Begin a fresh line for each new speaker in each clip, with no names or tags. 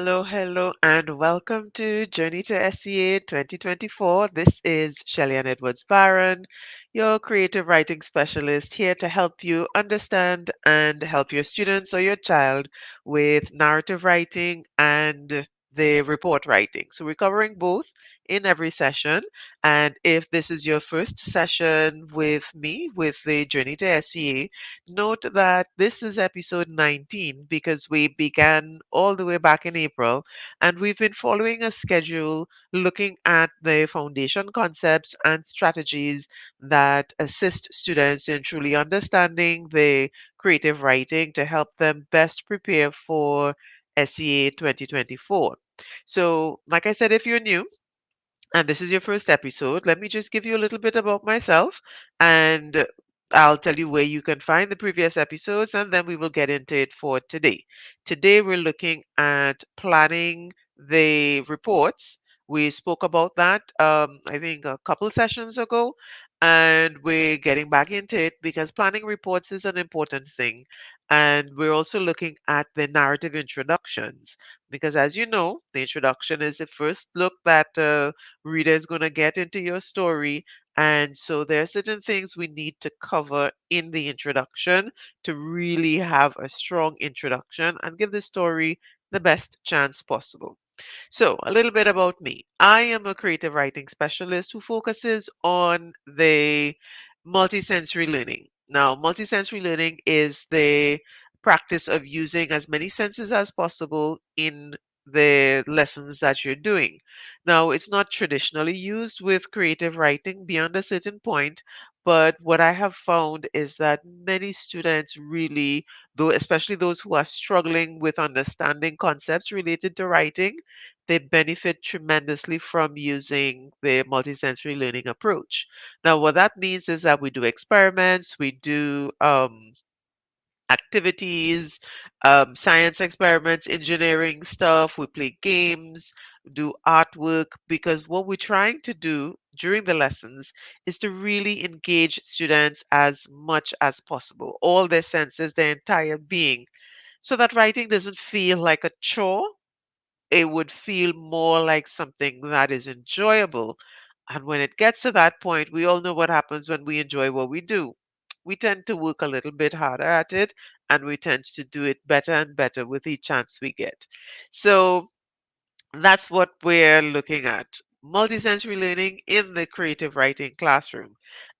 hello, and welcome to Journey to SEA 2024. This is Shellyan Edwards Barron, your creative writing specialist, here to help you understand and help your students or your child with narrative writing and the report writing. So, we're covering both in every session. And if this is your first session with me with the Journey to SEA, note that this is episode 19 because we began all the way back in April and we've been following a schedule looking at the foundation concepts and strategies that assist students in truly understanding the creative writing to help them best prepare for SEA 2024. So, like I said, if you're new, and this is your first episode, let me just give you a little bit about myself and I'll tell you where you can find the previous episodes and then we will get into it for today. Today we're looking at planning the reports. We spoke about that, I think, a couple sessions ago, and we're getting back into it because planning reports is an important thing. And we're also looking at the narrative introductions because, as you know, the introduction is the first look that reader is going to get into your story. And so there are certain things we need to cover in the introduction to really have a strong introduction and give the story the best chance possible. So, a little bit about me. I am a creative writing specialist who focuses on the multisensory learning. Now, multisensory learning is the practice of using as many senses as possible in the lessons that you're doing. Now, it's not traditionally used with creative writing beyond a certain point, but what I have found is that many students really, though especially those who are struggling with understanding concepts related to writing, they benefit tremendously from using the multisensory learning approach. Now, what that means is that we do experiments, we do activities, science experiments, engineering stuff, we play games, do artwork, because what we're trying to do during the lessons is to really engage students as much as possible, all their senses, their entire being, so that writing doesn't feel like a chore. It would feel more like something that is enjoyable. And when it gets to that point, we all know what happens when we enjoy what we do. We tend to work a little bit harder at it and we tend to do it better and better with each chance we get. So that's what we're looking at. Multisensory learning in the creative writing classroom.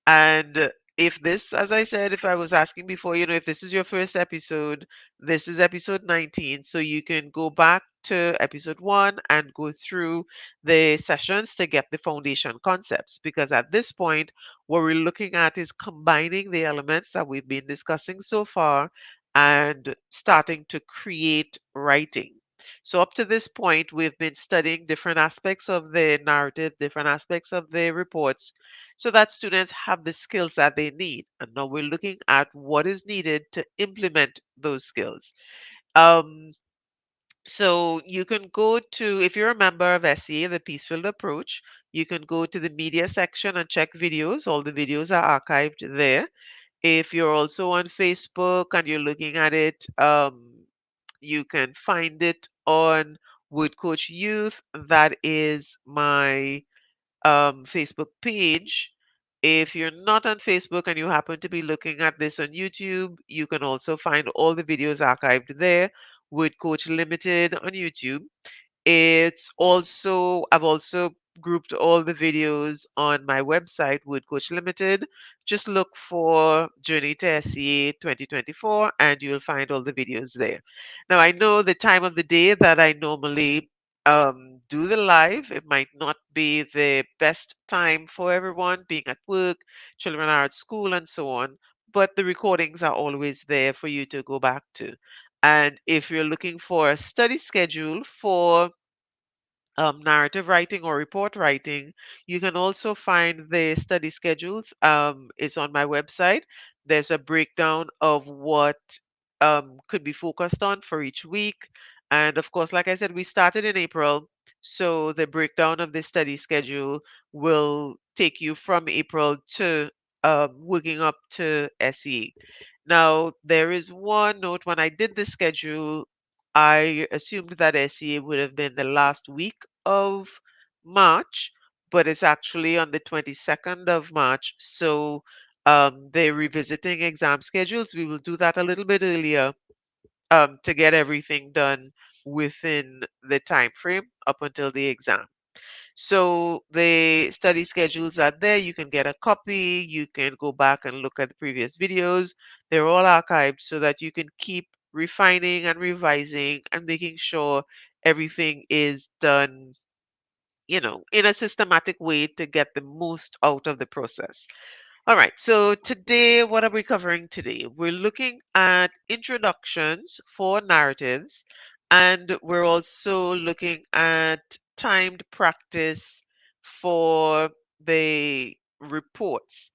And if this, as I said, if I was asking before, if this is your first episode, this is episode 19. So you can go back to episode 1 and go through the sessions to get the foundation concepts. Because at this point, what we're looking at is combining the elements that we've been discussing so far and starting to create writing. So up to this point, we've been studying different aspects of the narrative, different aspects of the reports, so that students have the skills that they need. And now we're looking at what is needed to implement those skills. Um, so you can go to, if you're a member of SEA, the Peacefield Approach, you can go to the media section and check videos. All the videos are archived there. If you're also on Facebook and you're looking at it, you can find it on Wood Coach Youth. That is my Facebook page. If you're not on Facebook and you happen to be looking at this on YouTube, you can also find all the videos archived there. Wood Coach Limited on YouTube. I've also grouped all the videos on my website, Wood Coach Limited. Just look for Journey to SEA 2024 and you'll find all the videos there. Now, I know the time of the day that I normally do the live, it might not be the best time for everyone being at work, children are at school, and so on, but the recordings are always there for you to go back to. And if you're looking for a study schedule for narrative writing or report writing, you can also find the study schedules. It's on my website. There's a breakdown of what could be focused on for each week. And of course, like I said, we started in April. So the breakdown of the study schedule will take you from April to working up to SE. Now, there is one note when I did the schedule. I assumed that SEA would have been the last week of March, but it's actually on the 22nd of March. So they're revisiting exam schedules. We will do that a little bit earlier to get everything done within the time frame up until the exam. So the study schedules are there. You can get a copy. You can go back and look at the previous videos. They're all archived so that you can keep refining and revising and making sure everything is done, in a systematic way to get the most out of the process. All right, so today, what are we covering today? We're looking at introductions for narratives, and we're also looking at timed practice for the reports.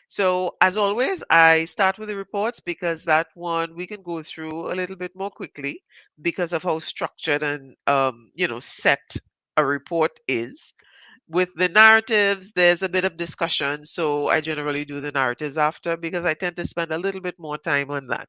So, as always, I start with the reports because that one we can go through a little bit more quickly because of how structured and set a report is. With the narratives, there's a bit of discussion, so I generally do the narratives after because I tend to spend a little bit more time on that.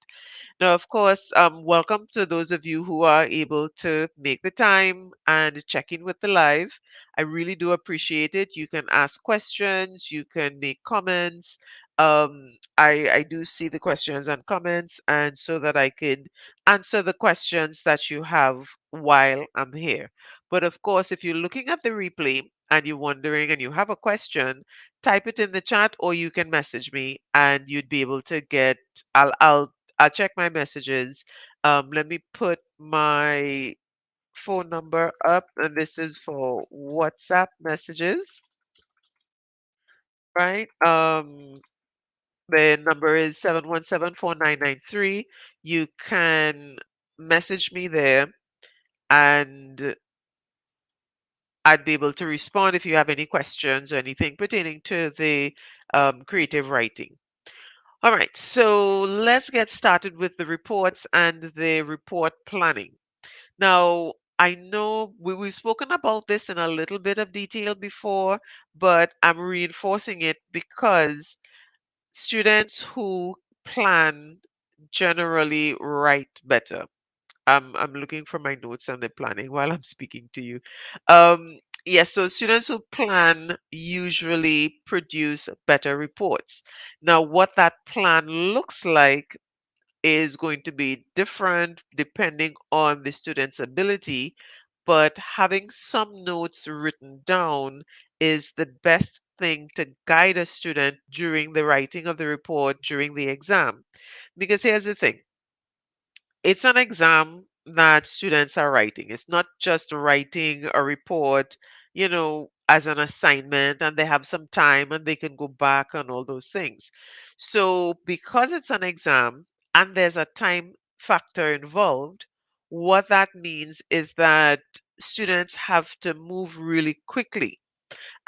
Now, of course, welcome to those of you who are able to make the time and check in with the live. I really do appreciate it. You can ask questions, you can make comments. I do see the questions and comments, and so that I can answer the questions that you have while I'm here. But of course, if you're looking at the replay and you're wondering and you have a question, type it in the chat or you can message me and you'd be able to get I'll check my messages. Let me put my phone number up, and this is for WhatsApp messages, right? The number is 7174993. You can message me there, and I'd be able to respond if you have any questions or anything pertaining to the creative writing. All right, so let's get started with the reports and the report planning. Now, I know we've spoken about this in a little bit of detail before, but I'm reinforcing it because students who plan generally write better. I'm looking for my notes on the planning while I'm speaking to you. Yes, so students who plan usually produce better reports. Now, what that plan looks like is going to be different depending on the student's ability, but having some notes written down is the best thing to guide a student during the writing of the report during the exam. Because here's the thing, it's an exam that students are writing. It's not just writing a report, as an assignment, and they have some time and they can go back on all those things. So, because it's an exam and there's a time factor involved, what that means is that students have to move really quickly,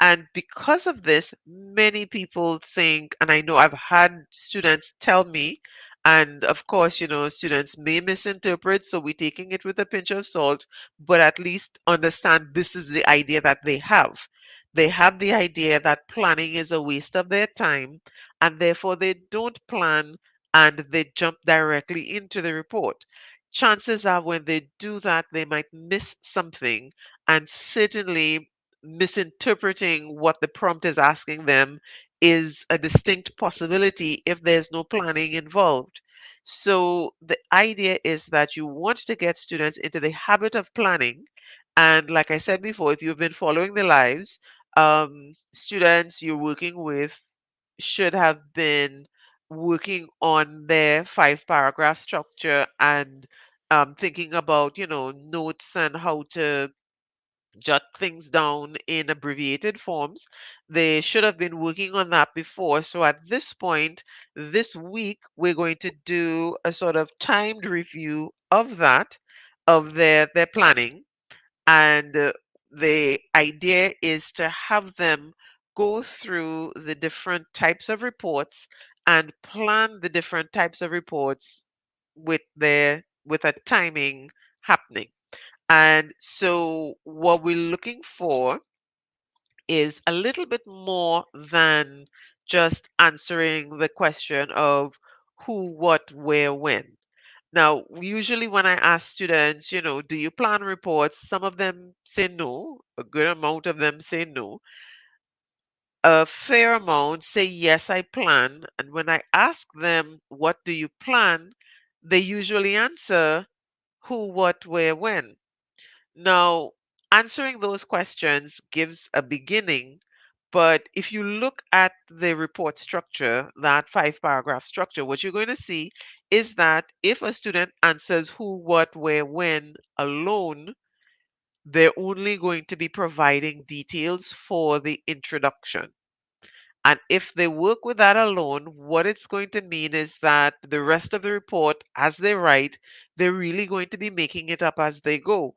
and because of this, many people think, and I know I've had students tell me, and of course, students may misinterpret, so we're taking it with a pinch of salt, but at least understand this is the idea that they have. They have the idea that planning is a waste of their time, and therefore they don't plan and they jump directly into the report. Chances are when they do that, they might miss something, and certainly misinterpreting what the prompt is asking them is a distinct possibility if there's no planning involved. So the idea is that you want to get students into the habit of planning. And like I said before, if you've been following the lives, students you're working with should have been working on their 5 paragraph structure and thinking about, notes and how to jot things down in abbreviated forms. They should have been working on that before. So at this point, this week, we're going to do a sort of timed review of that, of their planning. And the idea is to have them go through the different types of reports and plan the different types of reports with a timing happening. And so what we're looking for is a little bit more than just answering the question of who, what, where, when. Now, usually when I ask students, do you plan reports? Some of them say no. A good amount of them say no. A fair amount say, yes, I plan. And when I ask them, what do you plan? They usually answer who, what, where, when. Now, answering those questions gives a beginning, but if you look at the report structure, that five paragraph structure, what you're going to see is that if a student answers who, what, where, when alone, they're only going to be providing details for the introduction. And if they work with that alone, what it's going to mean is that the rest of the report, as they write, they're really going to be making it up as they go.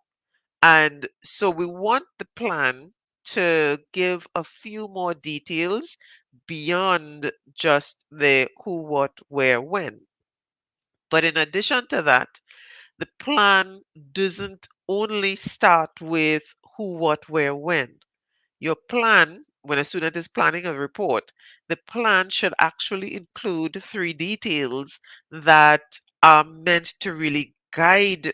And so we want the plan to give a few more details beyond just the who, what, where, when. But in addition to that, the plan doesn't only start with who, what, where, when. Your plan, when a student is planning a report, the plan should actually include three details that are meant to really guide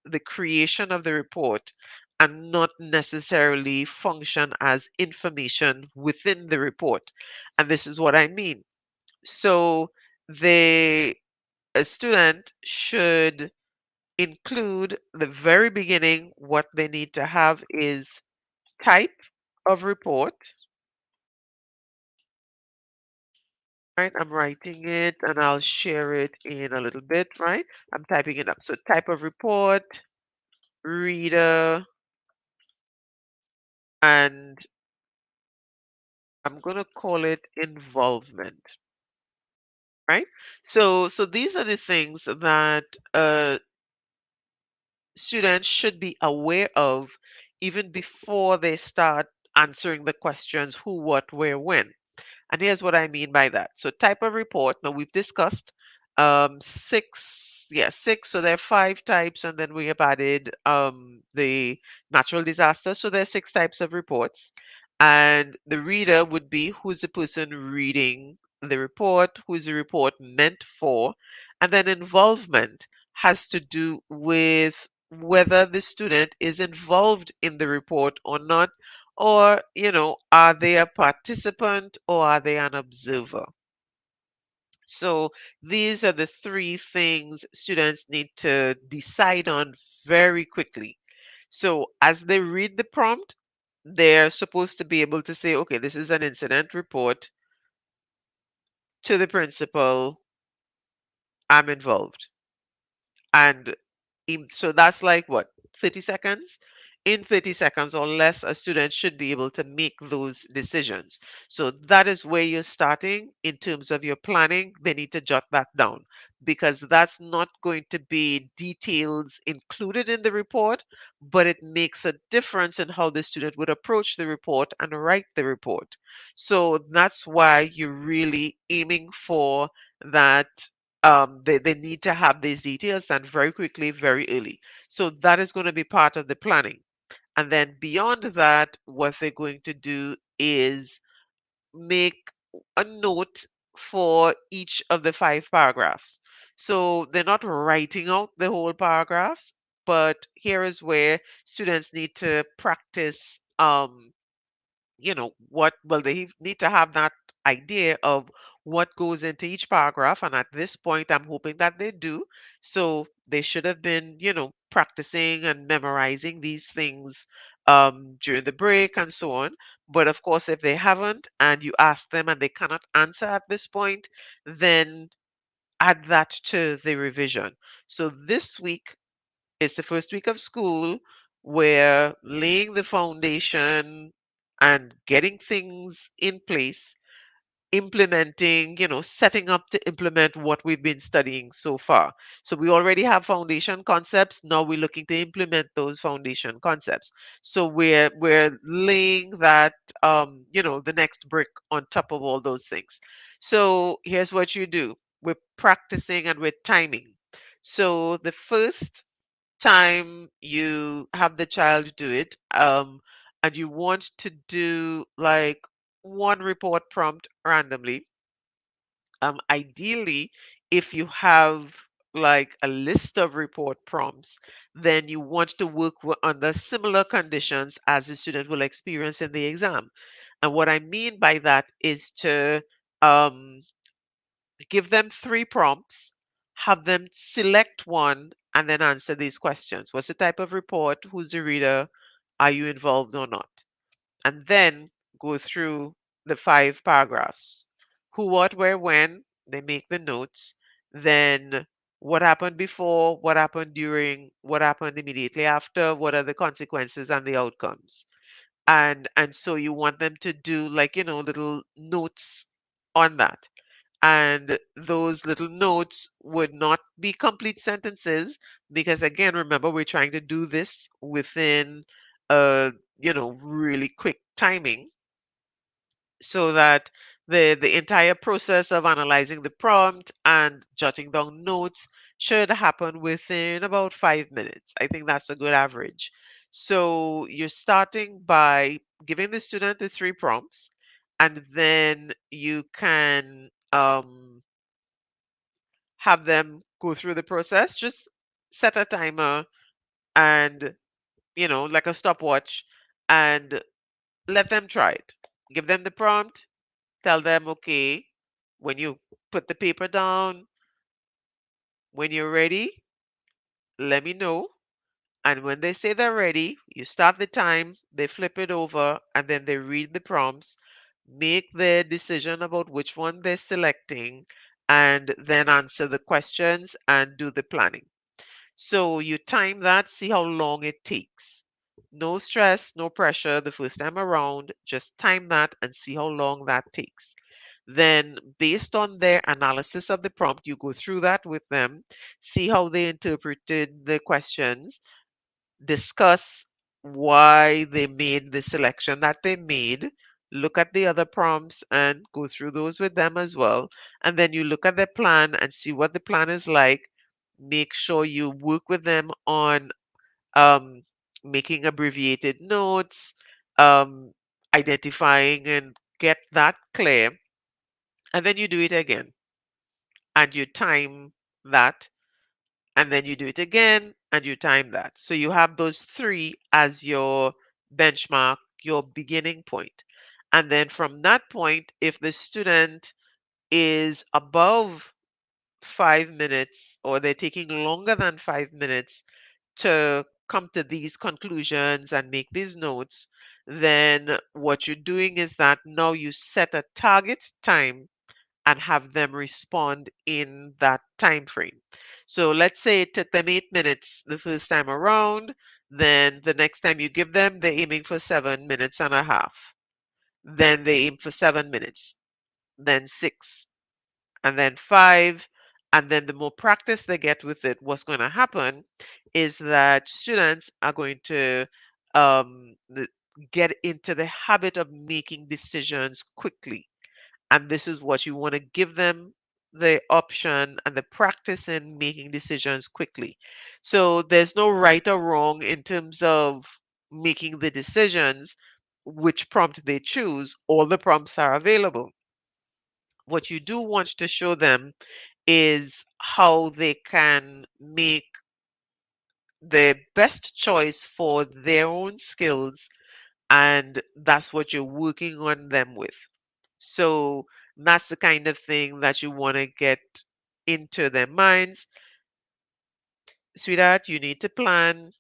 the creation of the report and not necessarily function as information within the report. And this is what I mean. So the a student should include the very beginning. What they need to have is type of report, right? I'm writing it and I'll share it in a little bit, right? I'm typing it up. So type of report, reader, and I'm going to call it involvement, right? So these are the things that students should be aware of even before they start answering the questions who, what, where, when. And here's what I mean by that. So type of report. Now we've discussed six, yeah, six. So there are five types, and then we have added the natural disaster. So there are six types of reports. And the reader would be who's the person reading the report, who's the report meant for, and then involvement has to do with whether the student is involved in the report or not, or, are they a participant or are they an observer? So these are the three things students need to decide on very quickly. So as they read the prompt, they're supposed to be able to say, okay, this is an incident report to the principal, I'm involved. And so that's like what, 30 seconds? In 30 seconds or less, a student should be able to make those decisions. So that is where you're starting in terms of your planning. They need to jot that down because that's not going to be details included in the report, but it makes a difference in how the student would approach the report and write the report. So that's why you're really aiming for that they need to have these details and very quickly, very early. So that is going to be part of the planning. And then beyond that, what they're going to do is make a note for each of the five paragraphs. So they're not writing out the whole paragraphs, but here is where students need to practice what well they need to have that idea of what goes into each paragraph, and at this point I'm hoping that they do. So they should have been practicing and memorizing these things during the break and so on. But of course, if they haven't and you ask them and they cannot answer at this point, then add that to the revision. So this week it's the first week of school. We're laying the foundation and getting things in place, implementing, setting up to implement what we've been studying so far. So we already have foundation concepts. Now we're looking to implement those foundation concepts. So we're laying that the next brick on top of all those things. So here's what you do. We're practicing and we're timing. So the first time you have the child do it, and you want to do like one report prompt randomly, ideally, if you have like a list of report prompts, then you want to work under similar conditions as the student will experience in the exam. And what I mean by that is to um, give them three prompts, have them select one, and then answer these questions. What's the type of report? Who's the reader? Are you involved or not? And then go through the five paragraphs. Who, what, where, when, they make the notes. Then what happened before, what happened during, what happened immediately after, what are the consequences and the outcomes. And so you want them to do, like, little notes on that. And those little notes would not be complete sentences because, again, remember, we're trying to do this within a, really quick timing, so that the entire process of analyzing the prompt and jotting down notes should happen within about 5 minutes. I think that's a good average. So you're starting by giving the student the three prompts, and then you can have them go through the process. Just set a timer and, like a stopwatch, and let them try it. Give them the prompt, tell them, okay, when you put the paper down, when you're ready, let me know. And when they say they're ready, you start the time, they flip it over, and then they read the prompts, make their decision about which one they're selecting, and then answer the questions and do the planning. So you time that, see how long it takes. No stress, no pressure the first time around. Just time that and see how long that takes. Then, based on their analysis of the prompt, you go through that with them, see how they interpreted the questions, discuss why they made the selection that they made, look at the other prompts and go through those with them as well. And then you look at their plan and see what the plan is like. Make sure you work with them on um, making abbreviated notes, um, identifying and get that clear. And then you do it again and you time that, and then you do it again and you time that. So you have those three as your benchmark, your beginning point. And then from that point, if the student is above 5 minutes or they're taking longer than 5 minutes to come to these conclusions and make these notes, then what you're doing is that now you set a target time and have them respond in that time frame. So let's say it took them 8 minutes the first time around, then the next time you give them, they're aiming for 7 minutes and a half. Then they aim for 7 minutes, then six, and then five. And then the more practice they get with it, what's going to happen is that students are going to um, the- get into the habit of making decisions quickly, and this is what you want to give them, the option and the practice in making decisions quickly. So there's no right or wrong in terms of making the decisions, which prompt they choose. All the prompts are available. What you do want to show them is how they can make the best choice for their own skills, and that's what you're working on them with. So that's the kind of thing that you want to get into their minds. Sweetheart, you need to plan.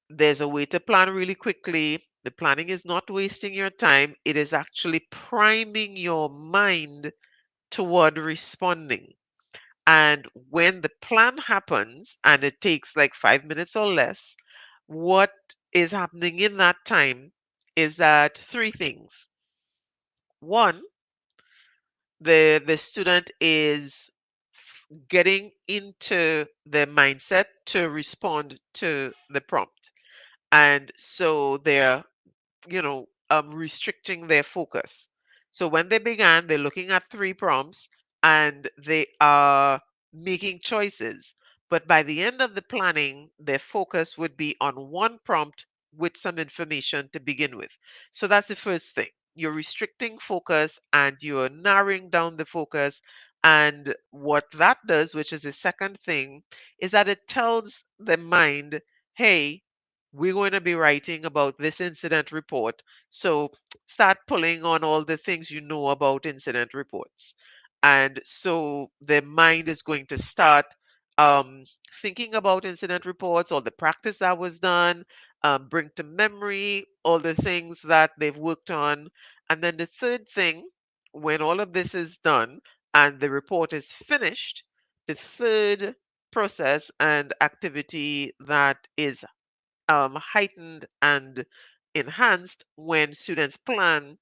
There's a way to plan really quickly. The planning is not wasting your time, it is actually priming your mind toward responding. And when the plan happens and it takes like 5 minutes or less, what is happening in that time is that three things. One, the student is getting into the mindset to respond to the prompt. And so they're, restricting their focus. So when they began, they're looking at three prompts and they are making choices. But by the end of the planning, their focus would be on one prompt with some information to begin with. So that's the first thing. You're restricting focus and you're narrowing down the focus And what that does, which is the second thing, is that it tells the mind, hey, we're going to be writing about this incident report. So start pulling on all the things you know about incident reports. And so the mind is going to start um, thinking about incident reports, all the practice that was done, bring to memory all the things that they've worked on. And then the third thing, when all of this is done and the report is finished, the third process and activity that is heightened and enhanced when students plan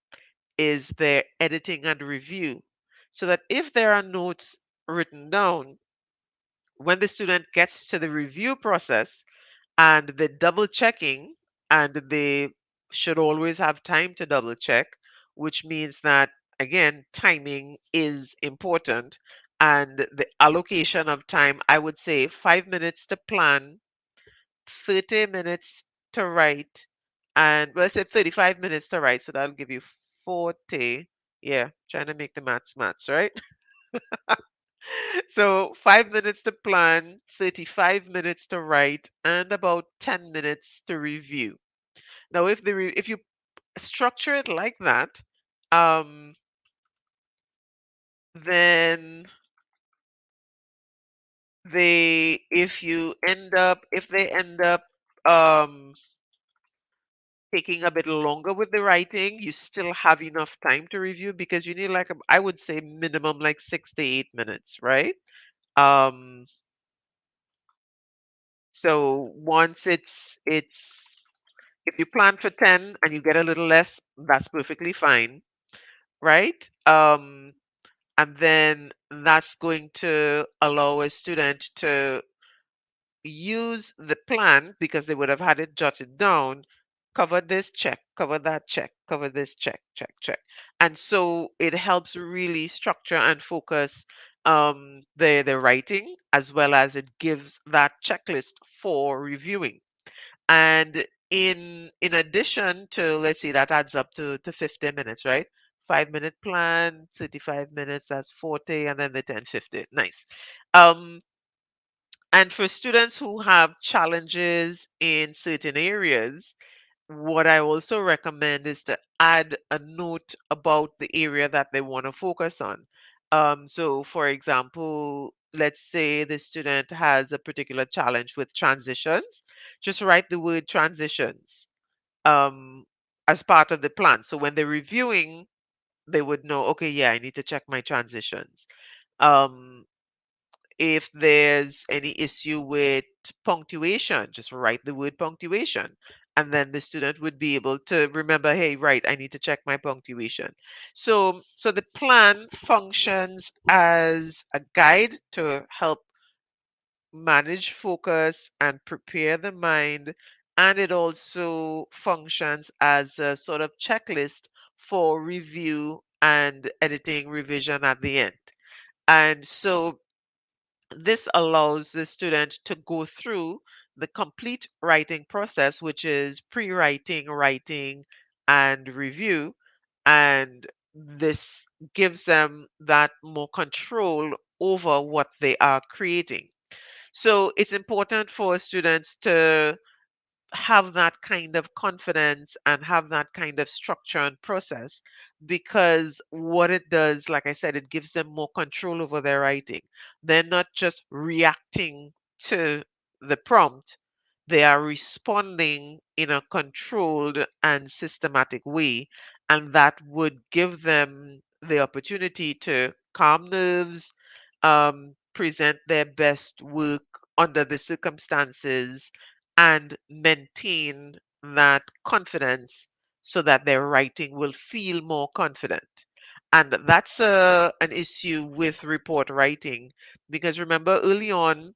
is their editing and review. So that if there are notes written down, when the student gets to the review process and the double checking, and they should always have time to double check, which means that, again, timing is important. And the allocation of time, I would say 5 minutes to plan, 30 minutes to write, and well, let's say 35 minutes to write. So that'll give you 40. Yeah, trying to make the maths, right? So 5 minutes to plan, 35 minutes to write, and about 10 minutes to review. Now, if you structure it like that, um, then if they end up um, taking a bit longer with the writing, you still have enough time to review because you need like I would say minimum like 6 to 8 minutes, right? Um, so once it's if you plan for 10 and you get a little less, that's perfectly fine, right? And then that's going to allow a student to use the plan because they would have had it jotted down. Cover this, check, cover that, check, cover this, check, check, check. And so it helps really structure and focus the writing as well as it gives that checklist for reviewing. And in addition to, let's see, that adds up to 50 minutes, right? 5 minute plan, 35 minutes, that's 40, and then the 10, 50. Nice. Um, and for students who have challenges in certain areas, what I also recommend is to add a note about the area that they want to focus on. So, for example, let's say the student has a particular challenge with transitions, just write the word transitions um, as part of the plan. So, when they're reviewing, they would know, okay, yeah, I need to check my transitions. Um, if there's any issue with punctuation, just write the word punctuation. And then the student would be able to remember, hey, right, I need to check my punctuation. So the plan functions as a guide to help manage focus and prepare the mind. And it also functions as a sort of checklist for review and editing revision at the end. And so this allows the student to go through the complete writing process, which is pre-writing, writing, and review. And this gives them that more control over what they are creating. So it's important for students to have that kind of confidence and have that kind of structure and process because what it does, like I said, it gives them more control over their writing. They're not just reacting to the prompt, they are responding in a controlled and systematic way. And that would give them the opportunity to calm nerves, present their best work under the circumstances and maintain that confidence so that their writing will feel more confident. And that's an issue with report writing because remember early on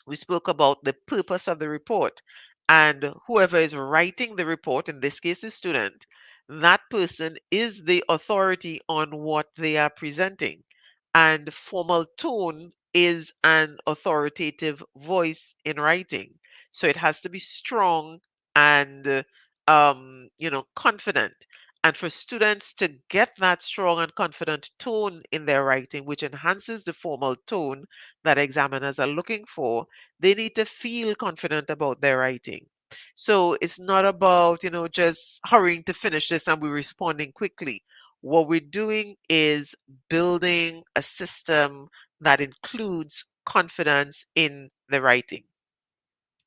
we spoke about the purpose of the report. And whoever is writing the report, in this case, the student, that person is the authority on what they are presenting. And formal tone is an authoritative voice in writing. So it has to be strong and, confident. And for students to get that strong and confident tone in their writing, which enhances the formal tone that examiners are looking for, they need to feel confident about their writing. So it's not about, just hurrying to finish this and we're responding quickly. What we're doing is building a system that includes confidence in the writing.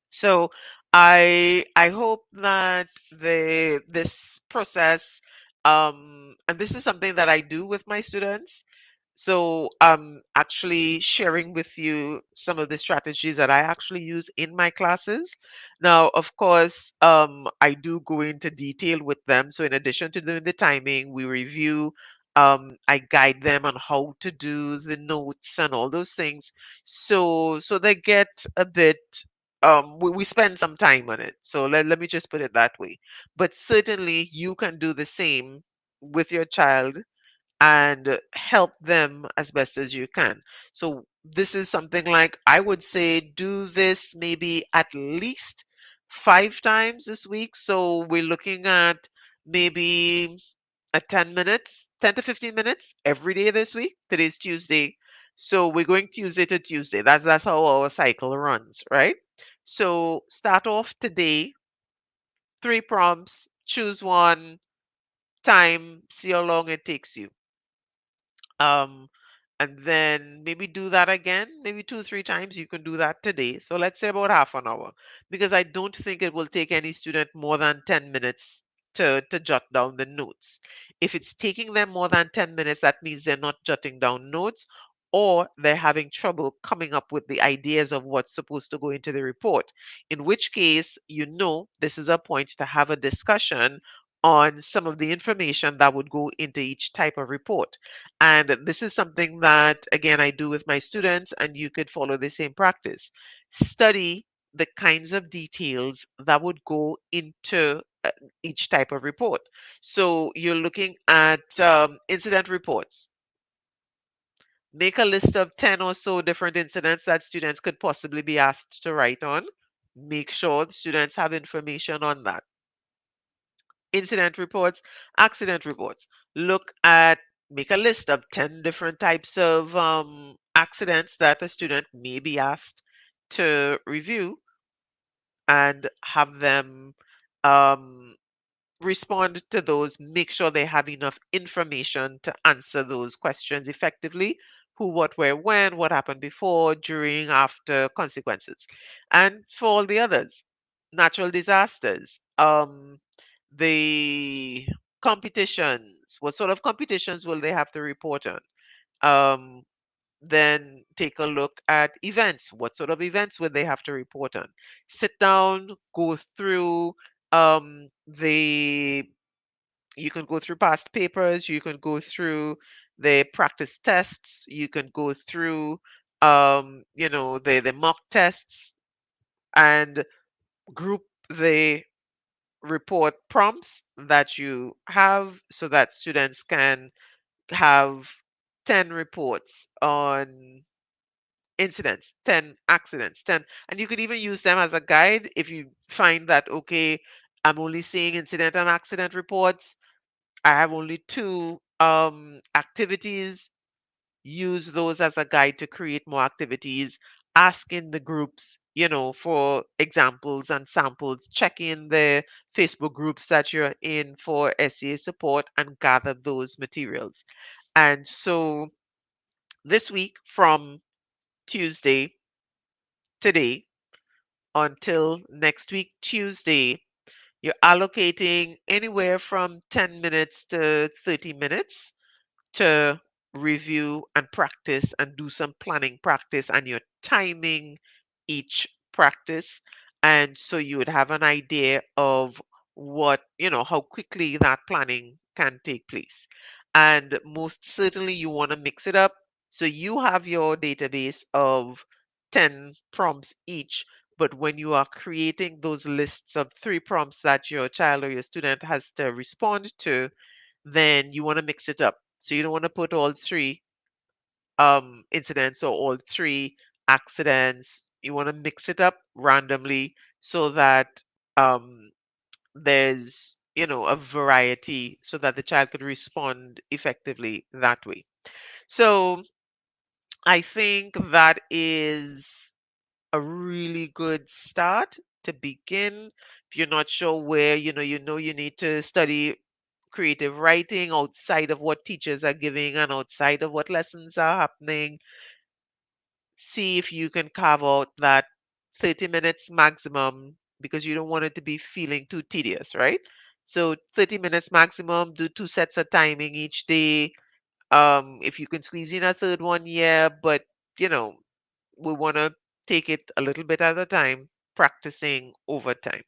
So I hope that the this process and this is something that I do with my students. So I'm actually sharing with you some of the strategies that I actually use in my classes. Now, of course, I do go into detail with them. So in addition to doing the timing, we review, I guide them on how to do the notes and all those things. So they get a bit we spend some time on it. So let me just put it that way. But certainly you can do the same with your child and help them as best as you can. So this is something like I would say do this maybe at least 5 times this week. So we're looking at maybe 10 minutes, 10 to 15 minutes every day this week. Today's Tuesday. So we're going Tuesday to Tuesday. That's how our cycle runs, right? So start off today, 3 prompts, choose one, time, see how long it takes you. Um, and then maybe do that again, maybe 2, 3 times. You can do that today. So let's say about half an hour, because I don't think it will take any student more than 10 minutes to jot down the notes. If it's taking them more than 10 minutes, that means they're not jotting down notes or they're having trouble coming up with the ideas of what's supposed to go into the report. In which case, this is a point to have a discussion on some of the information that would go into each type of report. And this is something that, again, I do with my students, and you could follow the same practice. Study the kinds of details that would go into each type of report. So you're looking at incident reports. Make a list of 10 or so different incidents that students could possibly be asked to write on. Make sure the students have information on that. Incident reports, accident reports. Look at, make a list of 10 different types of accidents that a student may be asked to review and have them um, respond to those, make sure they have enough information to answer those questions effectively. Who, what, where, when, what happened before, during, after, consequences. And for all the others, natural disasters, the competitions, what sort of competitions will they have to report on? Um, then take a look at events. What sort of events would they have to report on? Sit down, go through the you can go through past papers, you can go through the practice tests, you can go through the mock tests and group the report prompts that you have so that students can have 10 reports on incidents, 10 accidents, 10. And you could even use them as a guide if you find that, okay, I'm only seeing incident and accident reports. I have only two activities. Use those as a guide to create more activities. Ask in the groups, for examples and samples. Check in the Facebook groups that you're in for SEA support and gather those materials. And so this week from Tuesday, today, until next week, Tuesday, you're allocating anywhere from 10 minutes to 30 minutes to review and practice and do some planning practice, and you're timing each practice. And so you would have an idea of how quickly that planning can take place. And most certainly, you want to mix it up. So you have your database of 10 prompts each. But when you are creating those lists of 3 prompts that your child or your student has to respond to, then you want to mix it up. So you don't want to put all 3 incidents or all 3 accidents. You want to mix it up randomly so that um, there's a variety so that the child could respond effectively that way. So I think that is a really good start to begin. If you're not sure where, you need to study creative writing outside of what teachers are giving and outside of what lessons are happening, see if you can carve out that 30 minutes maximum because you don't want it to be feeling too tedious, right? So 30 minutes maximum, do two sets of timing each day. If you can squeeze in a third one, yeah, but you know, we want to take it a little bit at a time, practicing over time.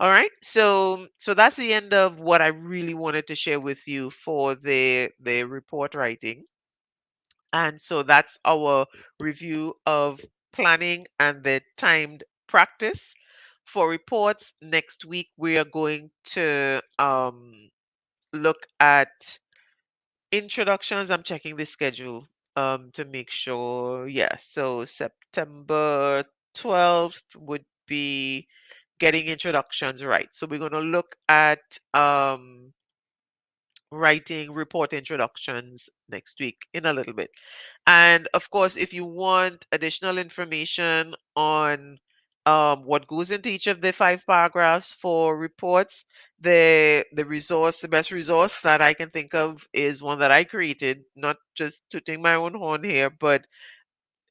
All right. So that's the end of what I really wanted to share with you for the report writing. And so that's our review of planning and the timed practice. For reports next week, we are going to look at introductions. I'm checking the schedule to make sure. Yeah, so September 12th would be getting introductions right. So we're going to look at writing report introductions next week in a little bit. And of course, if you want additional information on what goes into each of the 5 paragraphs for reports, the best resource that I can think of is one that I created, not just tooting my own horn here, but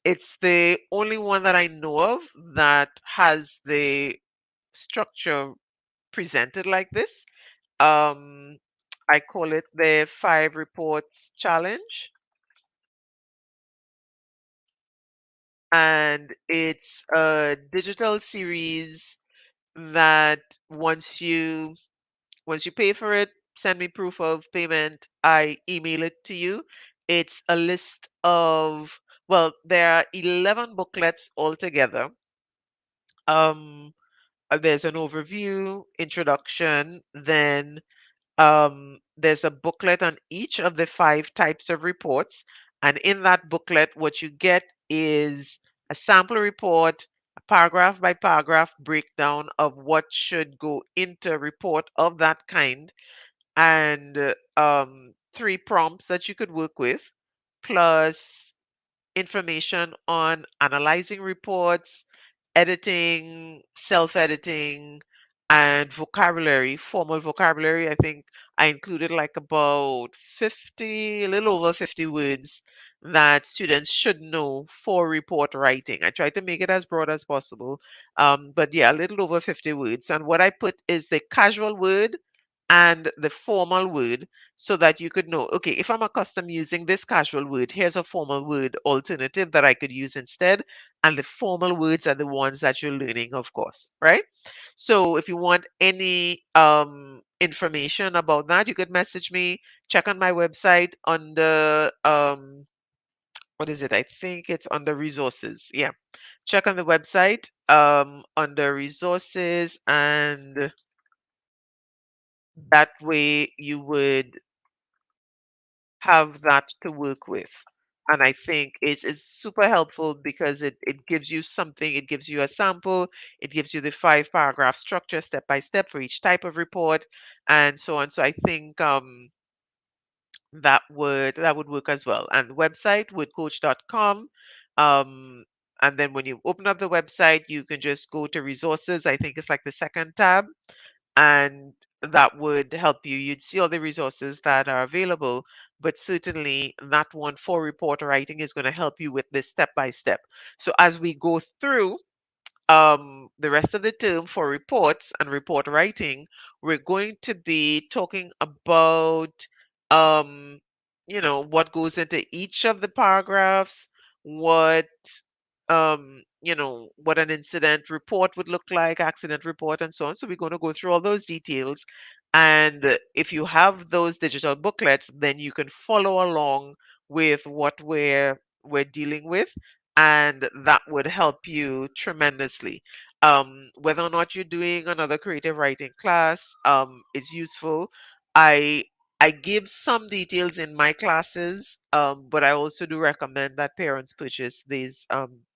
it's the only one that I know of that has the structure presented like this. Um, I call it the 5 reports challenge, and it's a digital series that once you pay for it, send me proof of payment, I email it to you. It's a list of, well, there are 11 booklets altogether. Um, there's an overview, introduction, then there's a booklet on each of the 5 types of reports. And in that booklet, what you get is a sample report, a paragraph by paragraph breakdown of what should go into a report of that kind, and 3 prompts that you could work with, plus information on analyzing reports, editing, self editing, and vocabulary, formal vocabulary. I think I included like about 50, a little over 50 words that students should know for report writing. I tried to make it as broad as possible. But yeah, a little over 50 words. And what I put is the casual word and the formal word so that you could know, okay, if I'm accustomed using this casual word, here's a formal word alternative that I could use instead. And the formal words are the ones that you're learning, of course, right? So if you want any information about that, you could message me, check on my website under what is it? I think it's under resources. Yeah. Check on the website under resources, and that way you would have that to work with. And I think it's super helpful because it gives you something, it gives you a sample, it gives you the 5 paragraph structure step by step for each type of report and so on. So I think that would work as well. And the website woodcoach.com. Um, and then when you open up the website, you can just go to resources. I think it's like the second tab, and that would help you. You'd see all the resources that are available, but certainly that one for report writing is going to help you with this step by step. So as we go through the rest of the term for reports and report writing, we're going to be talking about, um, what goes into each of the paragraphs, what, what an incident report would look like, accident report, and so on. So we're going to go through all those details. And if you have those digital booklets, then you can follow along with what we're dealing with, and that would help you tremendously. Whether or not you're doing another creative writing class is useful. I I give some details in my classes, but I also do recommend that parents purchase these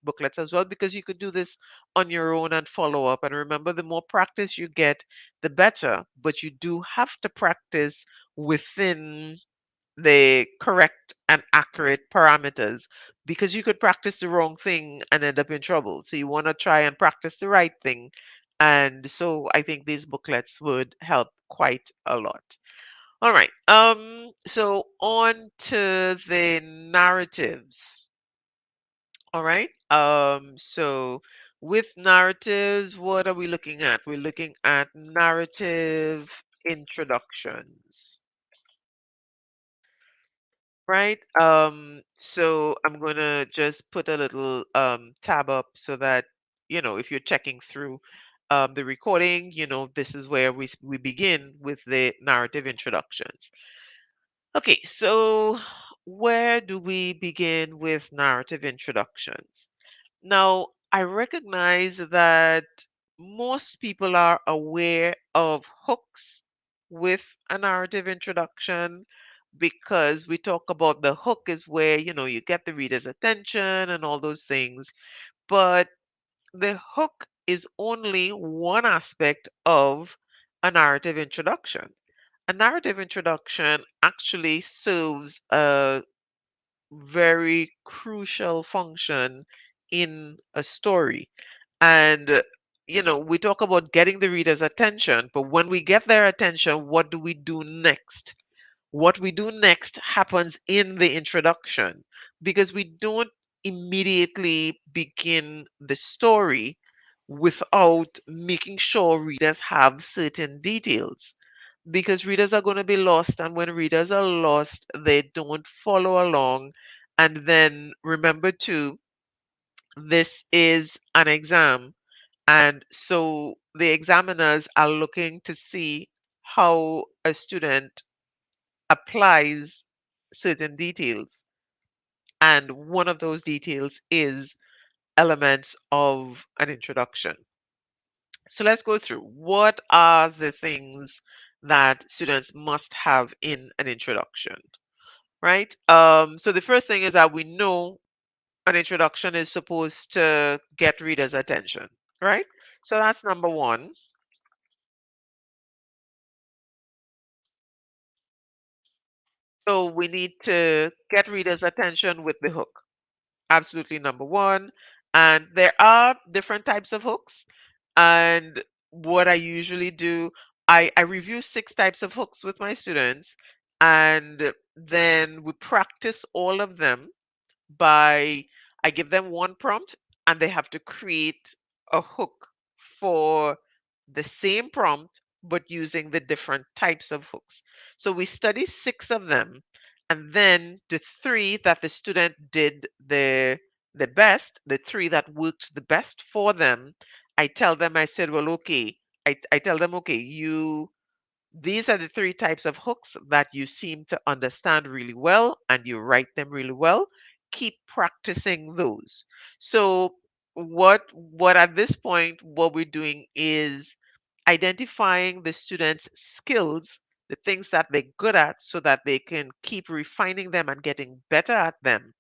booklets as well because you could do this on your own and follow up. And remember, the more practice you get, the better. But you do have to practice within the correct and accurate parameters because you could practice the wrong thing and end up in trouble. So you want to try and practice the right thing. And so I think these booklets would help quite a lot. All right. So on to the narratives. All right. So with narratives, what are we looking at? We're looking at narrative introductions, right? So I'm gonna just put a little tab up so that if you're checking through the recording, this is where we begin with the narrative introductions. Okay, so where do we begin with narrative introductions? Now, I recognize that most people are aware of hooks with a narrative introduction because we talk about the hook is where, you get the reader's attention and all those things. But the hook is only one aspect of a narrative introduction. A narrative introduction actually serves a very crucial function in a story. And, we talk about getting the reader's attention, but when we get their attention, what do we do next? What we do next happens in the introduction because we don't immediately begin the story without making sure readers have certain details because readers are going to be lost, and when readers are lost they don't follow along. And then remember too, this is an exam, and so the examiners are looking to see how a student applies certain details. And one of those details is elements of an introduction. So let's go through what are the things that students must have in an introduction, right? So the first thing is that we know an introduction is supposed to get readers' attention, right? So that's number one. So we need to get readers' attention with the hook. Absolutely number one. And there are different types of hooks. And what I usually do, I review 6 types of hooks with my students, and then we practice all of them by I give them one prompt and they have to create a hook for the same prompt but using the different types of hooks. So we study 6 of them, and then the 3 that the student did the best, the 3 that worked the best for them, I tell them, I said, well, okay, I tell them, okay, these are the 3 types of hooks that you seem to understand really well and you write them really well. Keep practicing those. So what at this point what we're doing is identifying the students' skills, the things that they're good at so that they can keep refining them and getting better at them.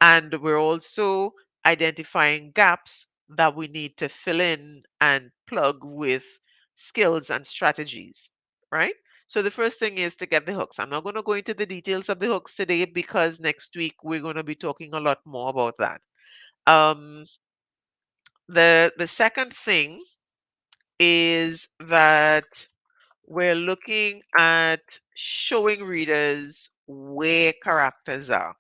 And we're also identifying gaps that we need to fill in and plug with skills and strategies, right? So the first thing is to get the hooks. I'm not going to go into the details of the hooks today because next week we're going to be talking a lot more about that. Um, the second thing is that we're looking at showing readers where characters are.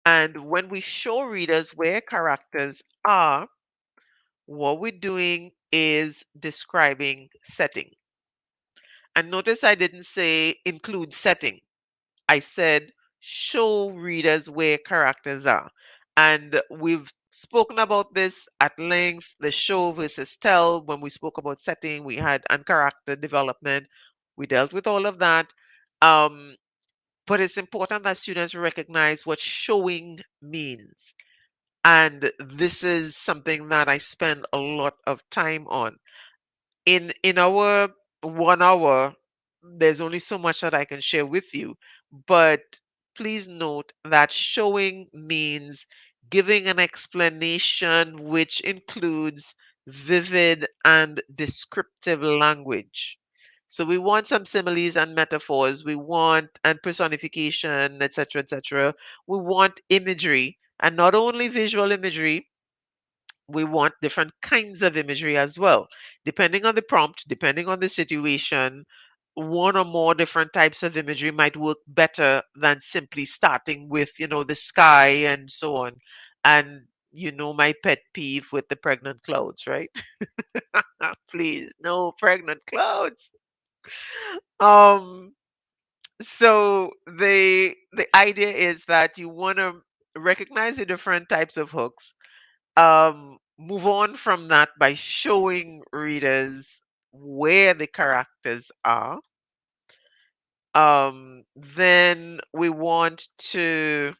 And when we show readers where characters are, what we're doing is describing setting. And notice I didn't say include setting. I said show readers where characters are. And we've spoken about this at length, the show versus tell. When we spoke about setting, we had and character development. We dealt with all of that. Um, but it's important that students recognize what showing means. And this is something that I spend a lot of time on. In our 1 hour, there's only so much that I can share with you, but please note that showing means giving an explanation which includes vivid and descriptive language. So we want some similes and metaphors, we want and personification, etc., etc. We want imagery, and not only visual imagery, we want different kinds of imagery as well. Depending on the prompt, depending on the situation, one or more different types of imagery might work better than simply starting with, the sky and so on. And my pet peeve with the pregnant clouds, right? Please, no pregnant clouds. Um, so the idea is that you want to recognize the different types of hooks, move on from that by showing readers where the characters are. Then we want to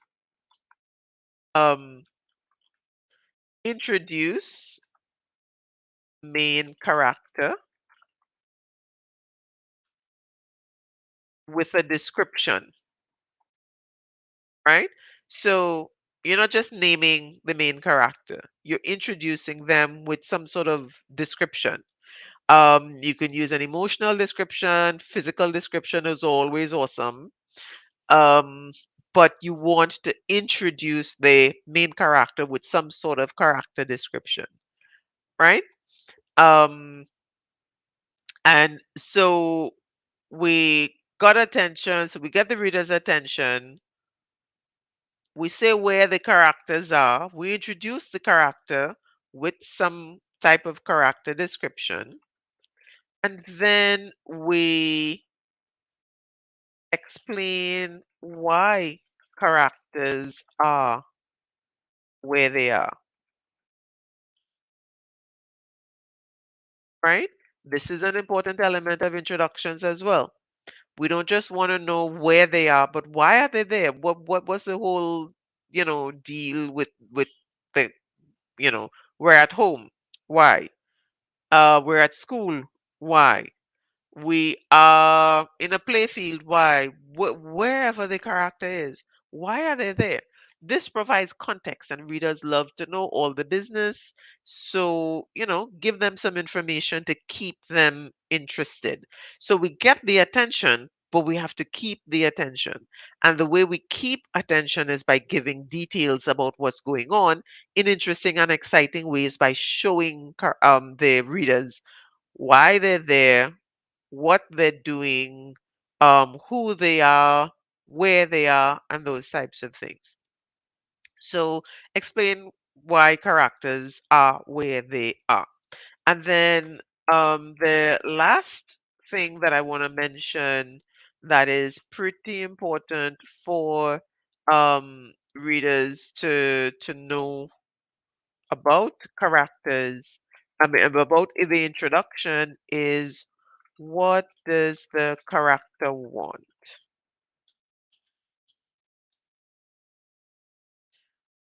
um, introduce main character with a description, right? So you're not just naming the main character, you're introducing them with some sort of description. You can use an emotional description, physical description is always awesome. um, but you want to introduce the main character with some sort of character description, right? Um, and so we got attention, so we get the reader's attention. We say where the characters are. We introduce the character with some type of character description. And then we explain why characters are where they are, right? This is an important element of introductions as well. We don't just want to know where they are, but why are they there? What was the whole, deal with the, you know, we're at home. Why? We're at school. Why? We are in a playfield. Why? Wherever the character is, why are they there? This provides context, and readers love to know all the business. So, give them some information to keep them interested. So we get the attention, but we have to keep the attention. And the way we keep attention is by giving details about what's going on in interesting and exciting ways by showing the readers why they're there, what they're doing, who they are, where they are, and those types of things. So explain why characters are where they are. And then the last thing that I want to mention that is pretty important for readers to know about characters, I mean, about the introduction is, what does the character want,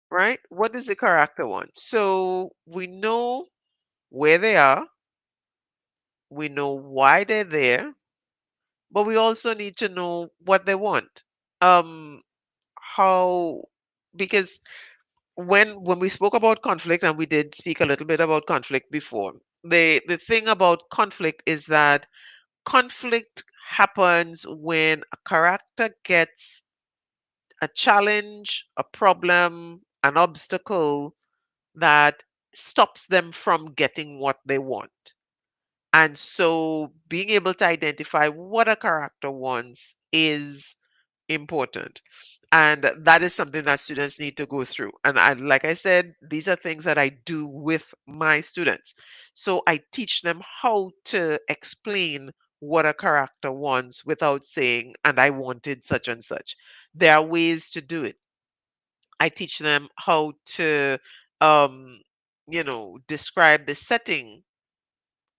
right? What does the character want? So we know where they are, we know why they're there, but we also need to know what they want. Um, how, because when we spoke about conflict, and we did speak a little bit about conflict before, the thing about conflict is that conflict happens when a character gets a challenge, a problem, an obstacle that stops them from getting what they want. And so being able to identify what a character wants is important. And that is something that students need to go through. And like I said, these are things that I do with my students. So I teach them how to explain what a character wants without saying, and I wanted such and such. There are ways to do it. I teach them how to, describe the setting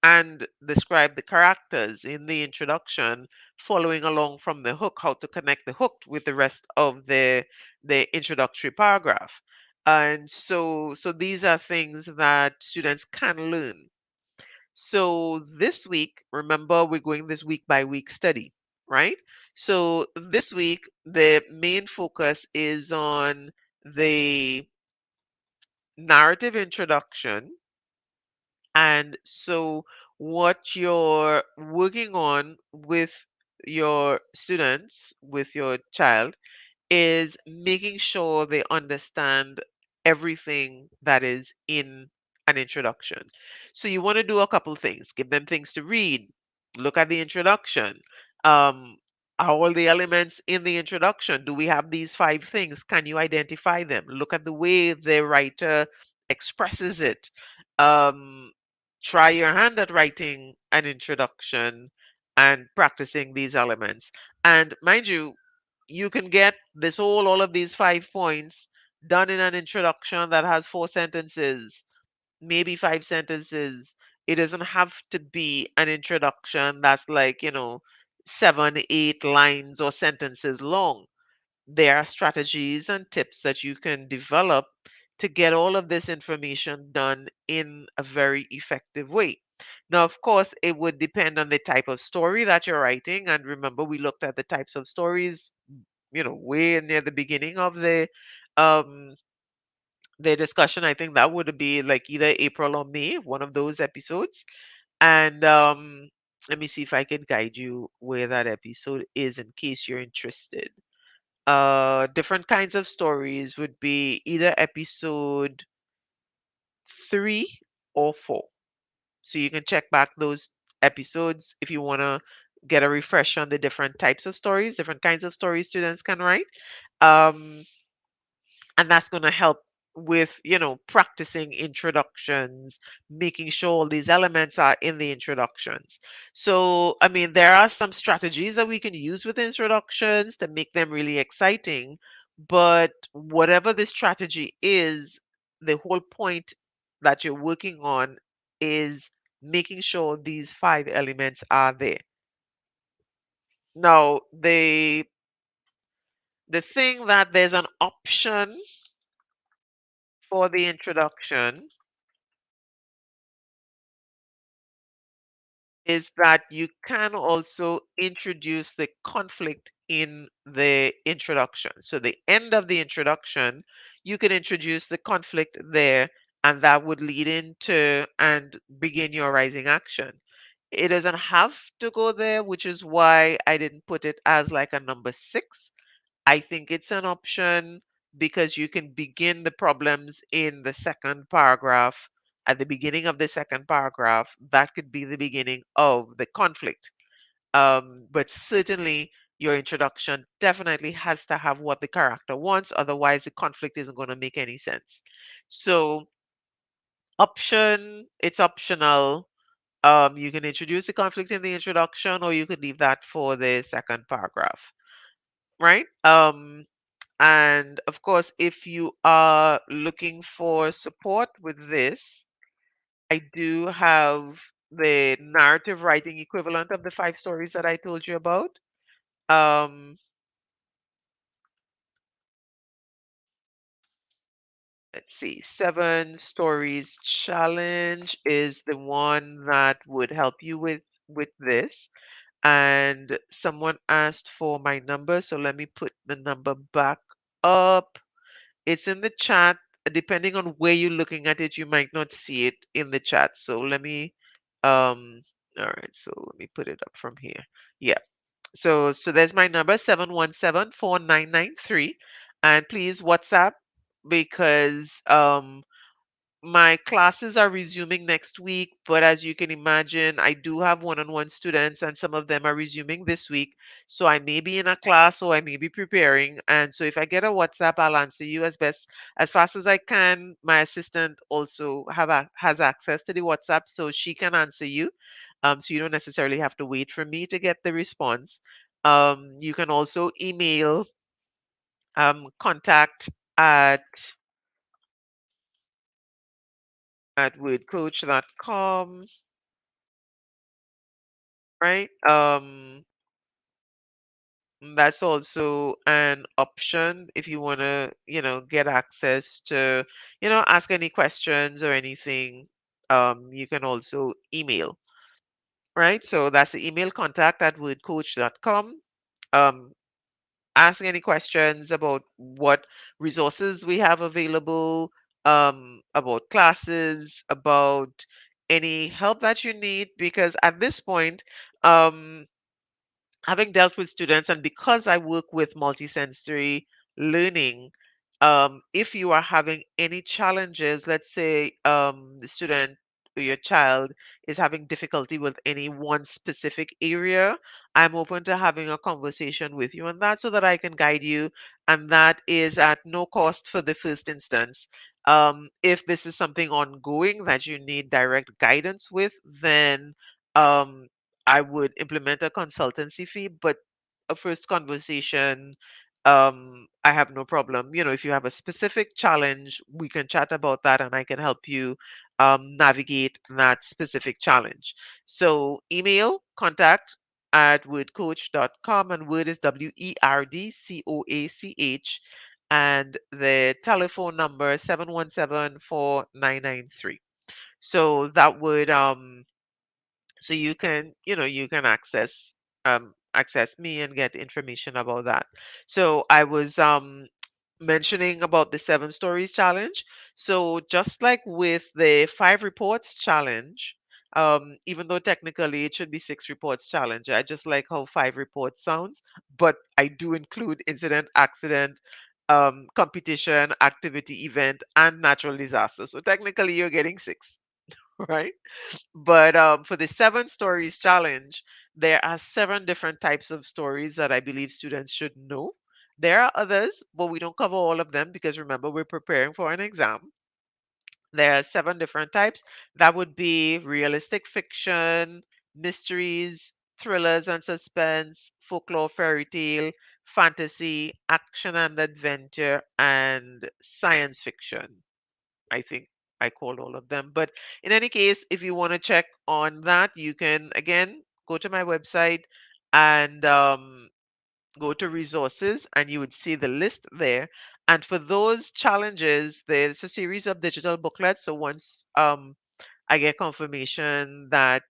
and describe the characters in the introduction, following along from the hook, how to connect the hook with the rest of the introductory paragraph. And so these are things that students can learn. So this week, remember, we're going this week by week study, right? So this week, the main focus is on the narrative introduction. And so what you're working on with your students, with your child, is making sure they understand everything that is in an introduction. So you want to do a couple things. Give them things to read. Look at the introduction. Um, are all the elements in the introduction? Do we have these five things? Can you identify them? Look at the way the writer expresses it. Um, try your hand at writing an introduction and practicing these elements. And mind you, you can get this whole all of these 5 points done in an introduction that has 4 sentences, maybe 5 sentences. It doesn't have to be an introduction that's like, 7, 8 lines or sentences long. There are strategies and tips that you can develop to get all of this information done in a very effective way. Now, of course, it would depend on the type of story that you're writing. And remember, we looked at the types of stories, way near the beginning of um the discussion. I think that would be like either April or May, one of those episodes. And let me see if I can guide you where that episode is in case you're interested. Different kinds of stories would be either episode 3 or 4. So you can check back those episodes if you want to get a refresh on the different types of stories, different kinds of stories students can write. Um, and that's going to help with practicing introductions, making sure all these elements are in the introductions. So I mean, there are some strategies that we can use with introductions to make them really exciting, but whatever the strategy is, the whole point that you're working on is making sure these 5 elements are there. Now, the thing that there's an option for the introduction is that you can also introduce the conflict in the introduction. So, the end of the introduction, you can introduce the conflict there, and that would lead into and begin your rising action. It doesn't have to go there, which is why I didn't put it as like a number 6. I think it's an option because you can begin the problems in the second paragraph. At the beginning of the second paragraph, that could be the beginning of the conflict. But certainly, your introduction definitely has to have what the character wants, otherwise, the conflict isn't going to make any sense. So, it's optional. You can introduce the conflict in the introduction, or you could leave that for the second paragraph, right? And of course, if you are looking for support with this, I do have the narrative writing equivalent of the 5 stories that I told you about. Um, let's see, 7 stories challenge is the one that would help you with this. And someone asked for my number, so let me put the number back up. It's in the chat. Depending on where you're looking at it, you might not see it in the chat. So um, all right, so let me put it up from here. Yeah. So there's my number, 717-4993. And please WhatsApp because my classes are resuming next week, but as you can imagine, I do have one-on-one students, and some of them are resuming this week. So I may be in a class or I may be preparing. And so if I get a WhatsApp, I'll answer you as fast as I can. My assistant also has access to the WhatsApp, so she can answer you. So you don't necessarily have to wait for me to get the response. You can also email contact at wordcoach.com, right? That's also an option if you want to, get access to, ask any questions or anything. You can also email, right? So that's the email, contact@wordcoach.com. Um, Ask any questions about what resources we have available, about classes, about any help that you need, because at this point, um, having dealt with students and because I work with multisensory learning, if you are having any challenges, let's say the student or your child is having difficulty with any one specific area, I'm open to having a conversation with you on that so that I can guide you. And that is at no cost for the first instance. If this is something ongoing that you need direct guidance with, then um, I would implement a consultancy fee, but a first conversation, I have no problem. If you have a specific challenge, we can chat about that and I can help you navigate that specific challenge. So email contact @wordcoach.com, and Word is WERDCOACH, and the telephone number 717-4993. So that would so you can access me and get information about that. So I was mentioning about the 7 stories challenge. So just like with the 5 reports challenge, even though technically it should be 6 reports challenge, I just like how 5 reports sounds, but I do include incident, accident, competition, activity, event, and natural disaster. So technically you're getting 6. Right? But for the 7 stories challenge, there are 7 different types of stories that I believe students should know. There are others, but we don't cover all of them because remember, we're preparing for an exam. There are 7 different types. That would be realistic fiction, mysteries, thrillers and suspense, folklore, fairy tale, fantasy, action and adventure, and science fiction. I think I called all of them. But in any case, if you want to check on that, you can again go to my website and go to resources, and you would see the list there. And for those challenges, there's a series of digital booklets. So once I get confirmation that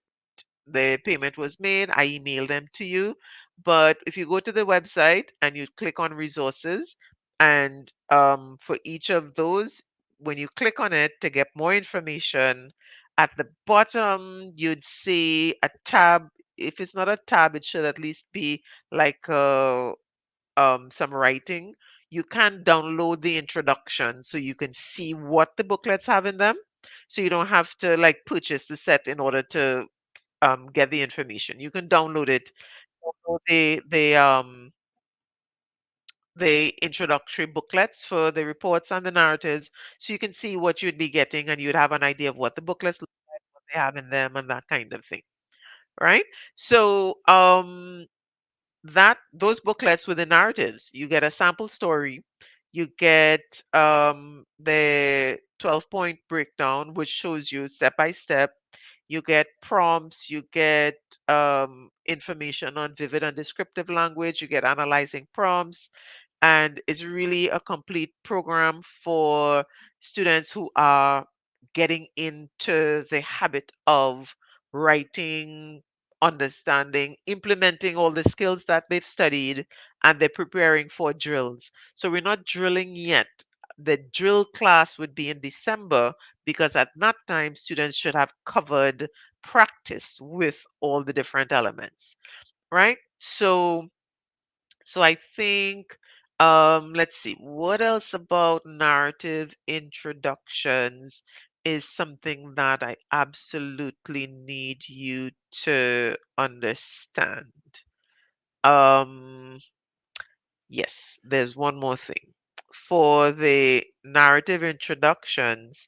the payment was made, I email them to you. But if you go to the website and you click on resources, and for each of those, when you click on it to get more information, at the bottom you'd see a tab. If it's not a tab, it should at least be like some writing. You can download the introduction so you can see what the booklets have in them. So you don't have to like purchase the set in order to get the information. You can download it, download the introductory booklets for the reports and the narratives, so you can see what you'd be getting, and you'd have an idea of what the booklets look like, what they have in them, and that kind of thing, right? So that those booklets with the narratives, you get a sample story, you get the 12-point breakdown, which shows you step by step. You get prompts, you get information on vivid and descriptive language, you get analyzing prompts, and it's really a complete program for students who are getting into the habit of writing, understanding, implementing all the skills that they've studied, and they're preparing for drills. So we're not drilling yet. The drill class would be in December because at that time students should have covered practice with all the different elements, right? So I think let's see, what else about narrative introductions is something that I absolutely need you to understand. Um yes, there's one more thing. For the narrative introductions,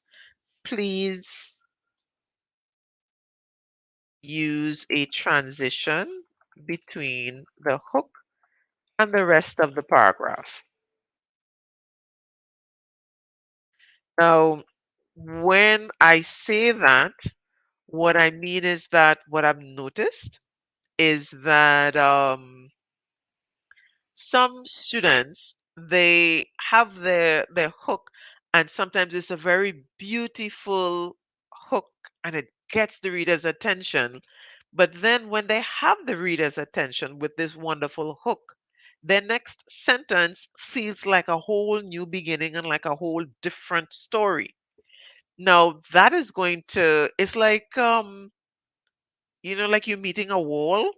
please use a transition between the hook and the rest of the paragraph. Now, when I say that, what I mean is that what I've noticed is that Some students, they have their hook, and sometimes it's a very beautiful hook and it gets the reader's attention. But then when they have the reader's attention with this wonderful hook, their next sentence feels like a whole new beginning and like a whole different story. Now that is going to, it's like like you're meeting a wall,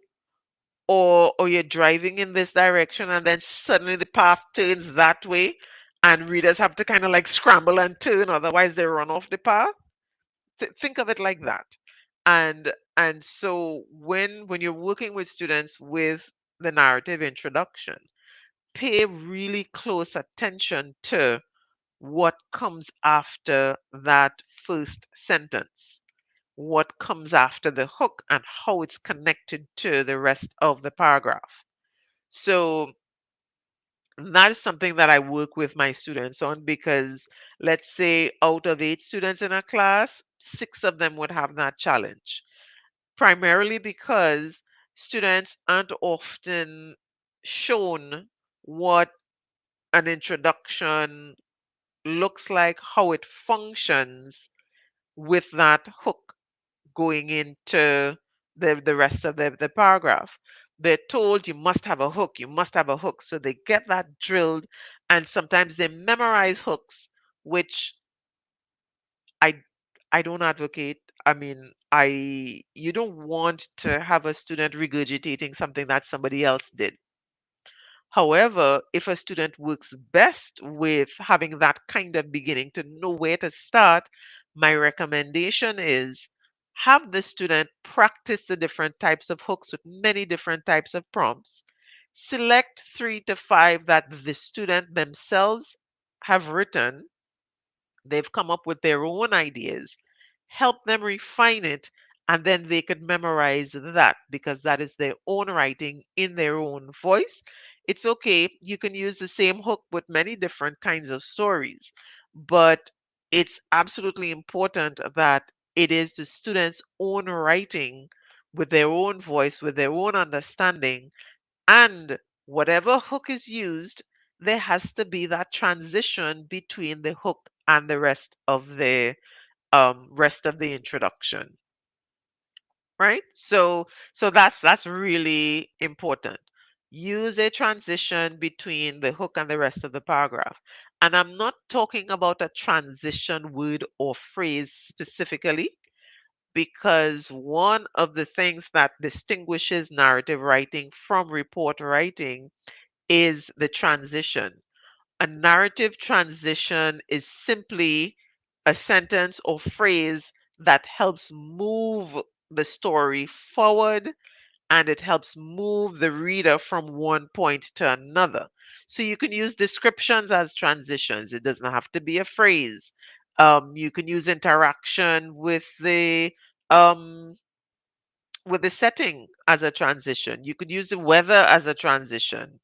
or you're driving in this direction and then suddenly the path turns that way, and readers have to kind of like scramble and turn, otherwise they run off the path. Think of it like that. And so when you're working with students with the narrative introduction, pay really close attention to what comes after that first sentence, what comes after the hook, and how it's connected to the rest of the paragraph. So that is something that I work with my students on, because let's say out of 8 students in a class, 6 of them would have that challenge. Primarily because students aren't often shown what an introduction looks like, how it functions with that hook going into the rest of the paragraph. They're told you must have a hook, you must have a hook. So they get that drilled, and sometimes they memorize hooks, which I I don't advocate. I mean, I you don't want to have a student regurgitating something that somebody else did. However, if a student works best with having that kind of beginning to know where to start, my recommendation is have the student practice the different types of hooks with many different types of prompts. Select 3 to 5 that the student themselves have written. They've come up with their own ideas. Help them refine it, and then they could memorize that, because that is their own writing in their own voice. It's okay. You can use the same hook with many different kinds of stories, but it's absolutely important that it is the student's own writing with their own voice, with their own understanding, and whatever hook is used, there has to be that transition between the hook and the rest of the introduction, right? So that's really important. Use a transition between the hook and the rest of the paragraph. And I'm not talking about a transition word or phrase specifically, because one of the things that distinguishes narrative writing from report writing is the transition. A narrative transition is simply a sentence or phrase that helps move the story forward, and it helps move the reader from one point to another. So you can use descriptions as transitions. It doesn't have to be a phrase. You can use interaction um, with the setting as a transition. You could use the weather as a transition,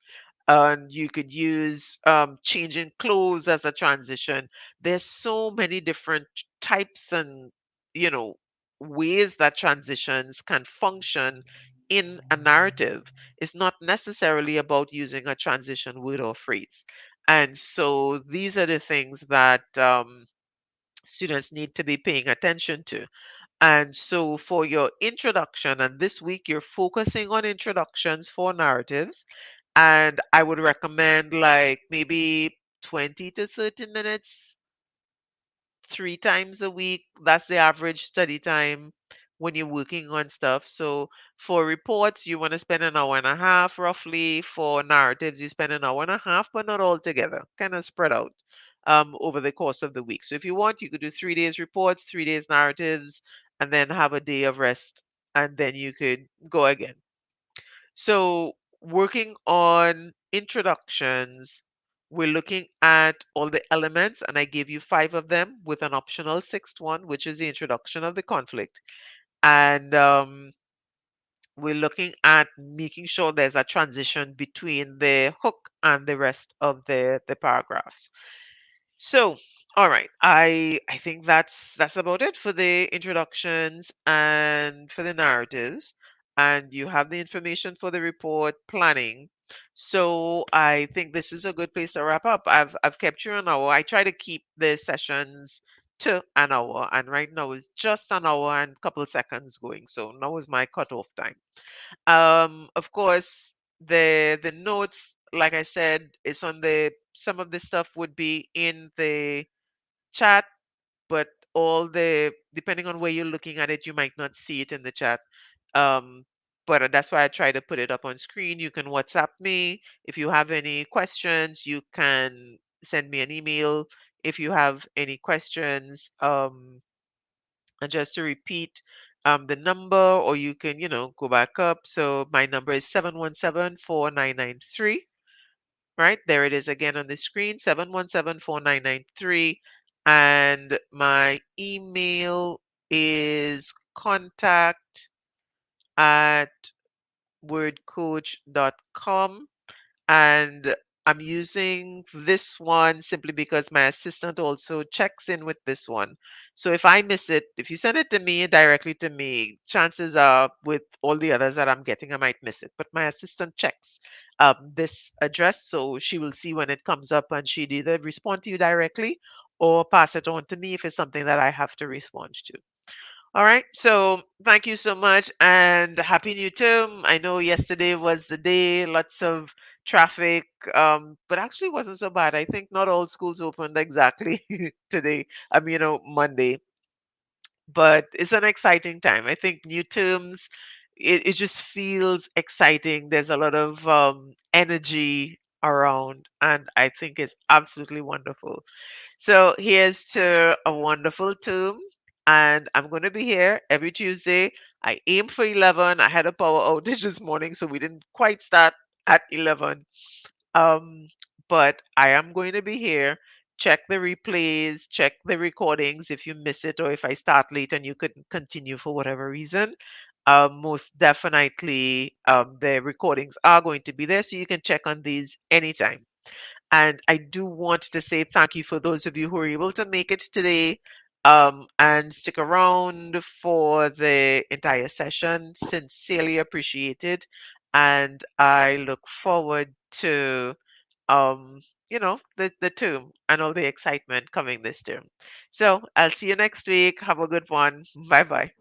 and you could use changing clothes as a transition. There's so many different types and you know ways that transitions can function in a narrative. It's not necessarily about using a transition word or phrase. And so these are the things that students need to be paying attention to. And so for your introduction, and this week you're focusing on introductions for narratives, and I would recommend like maybe 20 to 30 minutes 3 times a week. That's the average study time when you're working on stuff. So for reports, you want to spend an hour and a half roughly. For narratives, you spend an hour and a half, but not all together, kind of spread out over the course of the week. So if you want, you could do 3 days reports, 3 days narratives, and then have a day of rest, and then you could go again. So, working on introductions, we're looking at all the elements, and I gave you 5 of them with an optional sixth one, which is the introduction of the conflict. And we're looking at making sure there's a transition between the hook and the rest of the paragraphs. So, all right, I think that's about it for the introductions and for the narratives. And you have the information for the report planning. So I think this is a good place to wrap up. I've kept you an hour. I try to keep the sessions to an hour, and right now is just an hour and a couple seconds going. So now is my cutoff time. Of course, the notes, like I said, is on the some of the stuff would be in the chat, but all the depending on where you're looking at it, you might not see it in the chat. Um, but that's why I try to put it up on screen. You can WhatsApp me if you have any questions. You can send me an email if you have any questions. And just to repeat the number, or you can, go back up. So my number is 717-4993. Right? There it is again on the screen, 717-4993. And my email is contact at wordcoach.com. And I'm using this one simply because my assistant also checks in with this one. So if I miss it, if you send it to me directly to me, chances are with all the others that I'm getting, I might miss it. But my assistant checks this address, so she will see when it comes up and she'd either respond to you directly or pass it on to me if it's something that I have to respond to. All right. So thank you so much and happy new term. I know yesterday was the day, lots of traffic, but actually wasn't so bad. I think not all schools opened exactly today. Monday, but it's an exciting time. I think new terms, it just feels exciting. There's a lot of energy around, and I think it's absolutely wonderful. So here's to a wonderful term. And I'm going to be here every Tuesday. I aim for 11. I had a power outage this morning, so we didn't quite start at 11. Um, but I am going to be here. Check the replays, check the recordings if you miss it or if I start late and you couldn't continue for whatever reason. Most definitely, the recordings are going to be there, so you can check on these anytime. And I do want to say thank you for those of you who were able to make it today and stick around for the entire session. Sincerely appreciated. And I look forward to the term and all the excitement coming this term. So I'll see you next week. Have a good one. Bye bye.